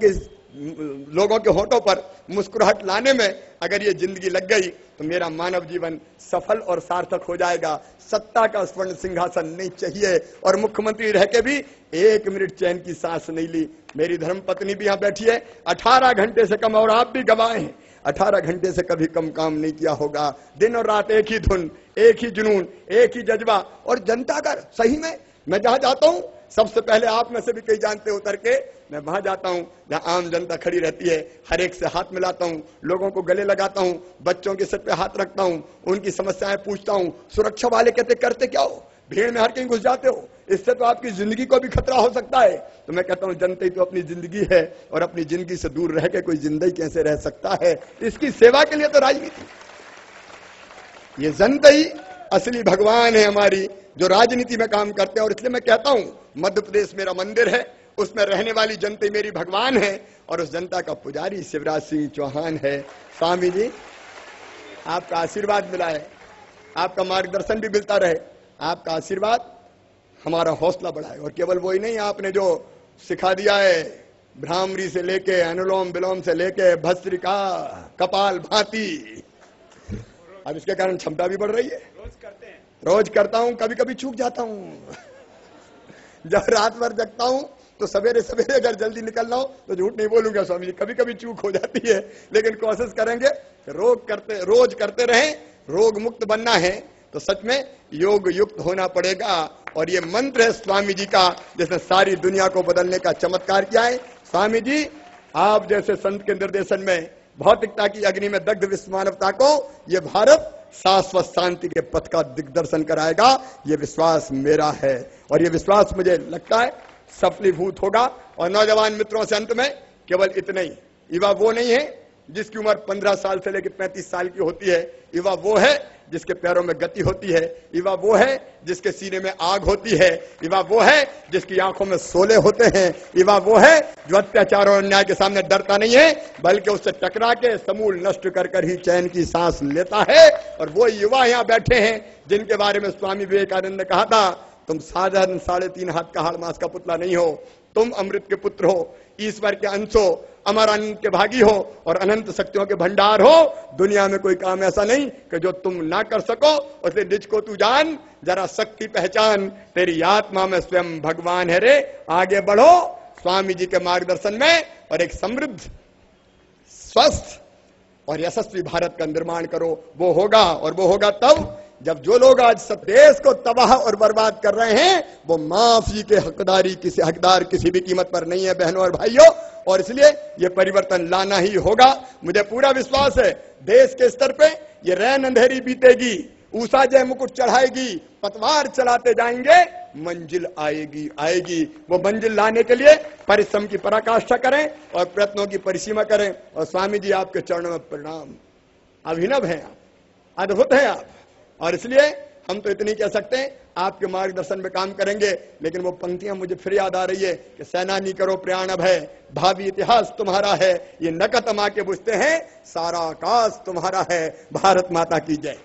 के होठों पर मुस्कुराहट लाने में अगर ये जिंदगी लग गई तो मेरा मानव जीवन सफल और सार्थक हो जाएगा। सत्ता का स्वर्ण सिंहासन नहीं चाहिए, और मुख्यमंत्री रह के भी 1 मिनट चैन की सांस नहीं ली। मेरी धर्मपत्नी भी यहां बैठी है, 18 घंटे से कम, और आप भी गवाह हैं, 18 घंटे से कभी कम काम नहीं किया होगा। दिन और रात एक ही धुन, एक ही जुनून, एक ही जज्बा। और जनता का सही में, मैं जहां जाता हूं सबसे पहले आप में से भी कई जानते उतर के मैं वहां जाता हूं जहां आम जनता खड़ी रहती है, हर एक से हाथ मिलाता हूं, लोगों को गले लगाता हूं, बच्चों के सिर पे हाथ रखता हूं, उनकी समस्याएं पूछता हूं। सुरक्षा वाले कहते करते क्या हो, भीड़ में हर कहीं घुस जाते हो, इससे तो आपकी जिंदगी को भी खतरा हो सकता है। तो मैं कहता हूं जनता ही तो अपनी जिंदगी है, और अपनी जिंदगी से दूर रह के कोई जिंदगी कैसे रह सकता है? इसकी सेवा के लिए तो राजनीति, ये जनता ही असली भगवान है हमारी, जो राजनीति में काम करते हैं। और इसलिए मैं कहता हूं, मध्य प्रदेश मेरा मंदिर है, उसमें रहने वाली जनता मेरी भगवान है, और उस जनता का पुजारी शिवराज सिंह चौहान है। स्वामी जी, आपका आशीर्वाद मिला है, आपका मार्गदर्शन भी मिलता रहे, आपका आशीर्वाद हमारा हौसला बढ़ाए। और केवल वही नहीं, आपने जो सिखा दिया है, भ्रामरी से लेके अनुलोम विलोम से लेके भस्त्रिका कपाल भांति, अब इसके कारण क्षमता भी बढ़ रही है। रोज करता हूं, कभी कभी चूक जाता हूं। जब रात भर जगता हूं तो सवेरे सवेरे अगर जल्दी निकलना हो तो झूठ नहीं बोलूंगा स्वामी जी, कभी कभी चूक हो जाती है, लेकिन कोशिश करेंगे रोज करते रहें। रोग मुक्त बनना है तो सच में योग युक्त होना पड़ेगा। और ये मंत्र है स्वामी जी का, जिसने सारी दुनिया को बदलने का चमत्कार किया है। स्वामी जी, आप जैसे संत के निर्देशन में भौतिकता की अग्नि में दग्ध विश्व मानवता को ये भारत शाश्वत शांति के पथ का दिग्दर्शन कराएगा, ये विश्वास मेरा है। और ये विश्वास मुझे लगता है सफलीभूत होगा। और नौजवान मित्रों से अंत में केवल इतना ही, युवा वो नहीं है जिसकी उम्र 15 साल से लेकर 35 साल की होती है, युवा वो है जिसके पैरों में गति होती है, युवा वो है जिसके सीने में आग होती है, युवा वो है जिसकी आंखों में शोले होते हैं, युवा वो है जो अत्याचार और अन्याय के सामने डरता नहीं है, बल्कि उससे टकरा के समूल नष्ट कर कर ही चैन की सांस लेता है। और वो युवा यहाँ बैठे हैं जिनके बारे में स्वामी विवेकानंद ने कहा था, तुम साधारण 3.5 हाथ का हाड़ मास का पुतला नहीं हो, तुम अमृत के पुत्र हो, ईश्वर के अंश हो, अमर अनंत के भागी हो और अनंत शक्तियों के भंडार हो। दुनिया में कोई काम ऐसा नहीं कि जो तुम ना कर सको, उससे निज को तू जान, जरा शक्ति पहचान, तेरी आत्मा में स्वयं भगवान है रे। आगे बढ़ो स्वामी जी के मार्गदर्शन में और एक समृद्ध, स्वस्थ और यशस्वी भारत का निर्माण करो। वो होगा, और वो होगा तब जब जो लोग आज सब देश को तबाह और बर्बाद कर रहे हैं, वो माफी के हकदार किसी भी कीमत पर नहीं है बहनों और भाइयों। और इसलिए ये परिवर्तन लाना ही होगा। मुझे पूरा विश्वास है देश के स्तर पे ये रैन अंधेरी बीतेगी, ऊषा जय मुकुट चढ़ाएगी, पतवार चलाते जाएंगे, मंजिल आएगी। वो मंजिल लाने के लिए परिश्रम की पराकाष्ठा करें और प्रयत्नों की परिसीमा करें। और स्वामी जी, आपके चरणों में प्रणाम। अभिनव है आप, अद्भुत है आप। और इसलिए हम तो इतनी कह सकते हैं, आपके मार्गदर्शन में काम करेंगे। लेकिन वो पंक्तियां मुझे फिर याद आ रही है कि सेनानी करो प्रयाण अब है, भावी इतिहास तुम्हारा है, ये नकत माँ के बुझते हैं, सारा आकाश तुम्हारा है। भारत माता की जय।